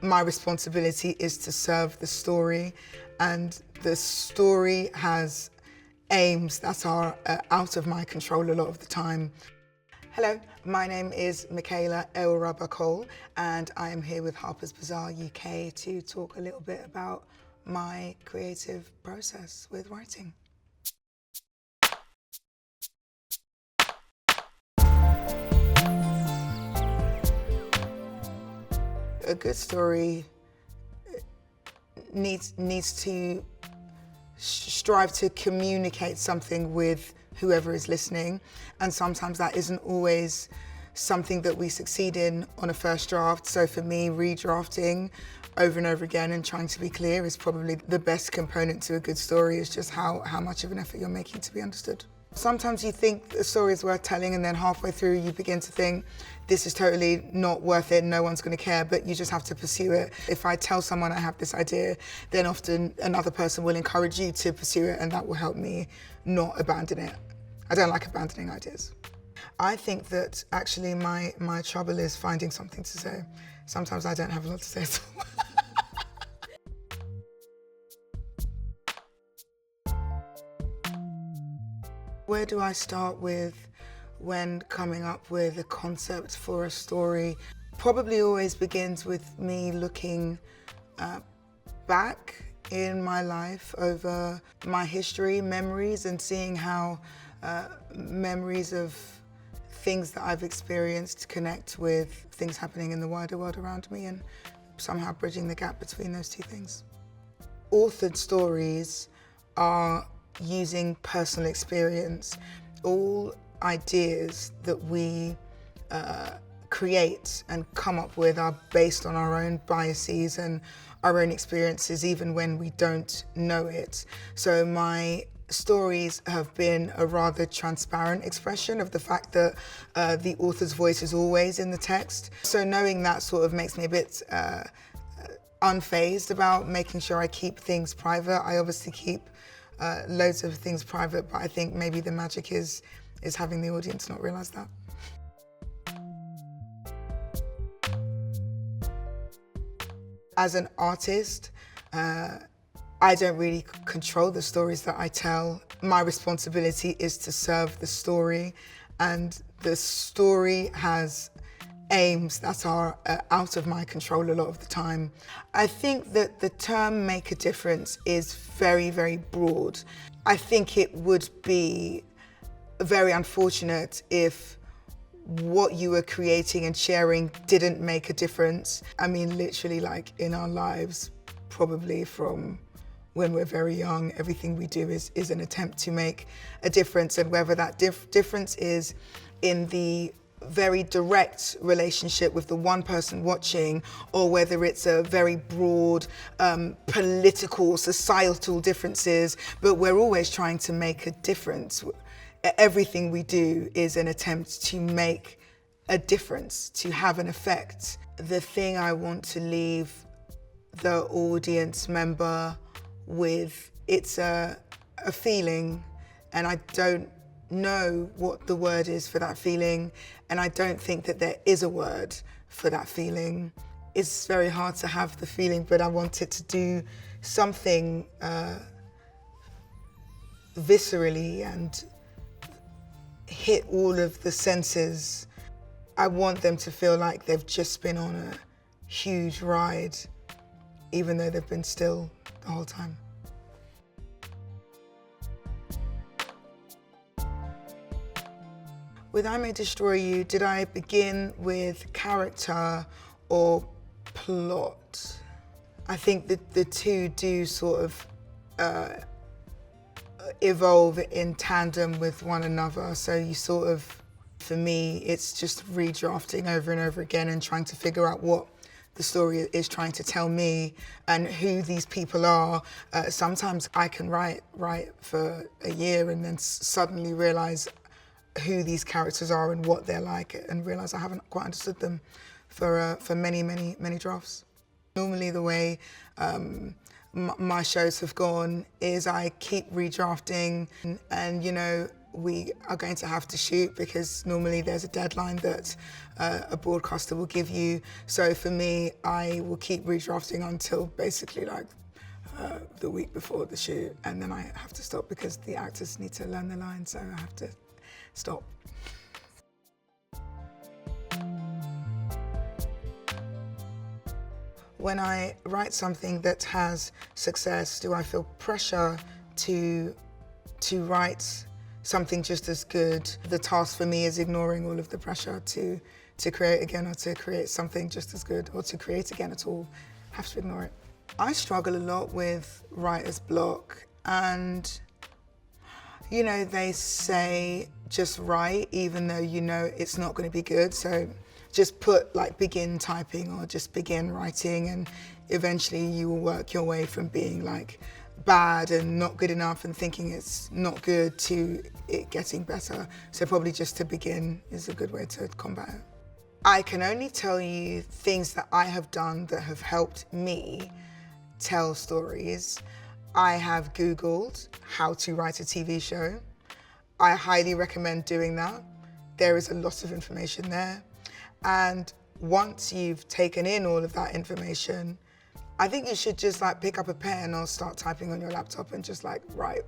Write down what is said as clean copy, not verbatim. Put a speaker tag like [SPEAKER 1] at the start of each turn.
[SPEAKER 1] My responsibility is to serve the story, and the story has aims that are out of my control a lot of the time. Hello, my name is Michaela Coel, and I am here with Bazaar UK to talk a little bit about my creative process with writing. A good story needs to strive to communicate something with whoever is listening, and sometimes that isn't always something that we succeed in on a first draft. So for me, redrafting over and over again and trying to be clear is probably the best component to a good story. Is just how much of an effort you're making to be understood. Sometimes you think the story is worth telling, and then halfway through you begin to think, this is totally not worth it, no one's going to care, but you just have to pursue it. If I tell someone I have this idea, then often another person will encourage you to pursue it, and that will help me not abandon it. I don't like abandoning ideas. I think that actually my trouble is finding something to say. Sometimes I don't have a lot to say at all. Where do I start with when coming up with a concept for a story? Probably always begins with me looking back in my life over my history, memories, and seeing how memories of things that I've experienced connect with things happening in the wider world around me, and somehow bridging the gap between those two things. Authored stories are using personal experience. All ideas that we create and come up with are based on our own biases and our own experiences, even when we don't know it. So my stories have been a rather transparent expression of the fact that the author's voice is always in the text. So knowing that sort of makes me a bit unfazed about making sure I keep things private. I obviously keep loads of things private, but I think maybe the magic is having the audience not realize that. As an artist, I don't really control the stories that I tell. My responsibility is to serve the story, and the story has aims that are out of my control a lot of the time. I think that the term make a difference is very, very broad. I think it would be very unfortunate if what you were creating and sharing didn't make a difference. I mean, literally, like in our lives, probably from when we're very young, everything we do is an attempt to make a difference, and whether that difference is in the very direct relationship with the one person watching, or whether it's a very broad political, societal differences, but we're always trying to make a difference. Everything we do is an attempt to make a difference, to have an effect. The thing I want to leave the audience member with, it's a feeling, and I don't know what the word is for that feeling, and I don't think that there is a word for that feeling. It's very hard to have the feeling, but I want it to do something viscerally and hit all of the senses. I want them to feel like they've just been on a huge ride, even though they've been still the whole time. With I May Destroy You, did I begin with character or plot? I think that the two do sort of evolve in tandem with one another. So you sort of, for me, it's just redrafting over and over again and trying to figure out what the story is trying to tell me and who these people are. Sometimes I can write for a year and then suddenly realize who these characters are and what they're like, and realize I haven't quite understood them for many drafts. Normally the way my shows have gone is I keep redrafting, and you know, we are going to have to shoot, because normally there's a deadline that a broadcaster will give you. So for me, I will keep redrafting until basically like the week before the shoot, and then I have to stop because the actors need to learn the lines, so I have to stop. When I write something that has success, do I feel pressure to write something just as good? The task for me is ignoring all of the pressure to create again, or to create something just as good, or to create again at all. I have to ignore it. I struggle a lot with writer's block, and you know, they say just write even though you know it's not going to be good. So just put like begin typing or just begin writing, and eventually you will work your way from being like bad and not good enough and thinking it's not good to it getting better. So probably just to begin is a good way to combat it. I can only tell you things that I have done that have helped me tell stories. I have Googled how to write a TV show. I highly recommend doing that. There is a lot of information there. And once you've taken in all of that information, I think you should just like pick up a pen or start typing on your laptop and just like write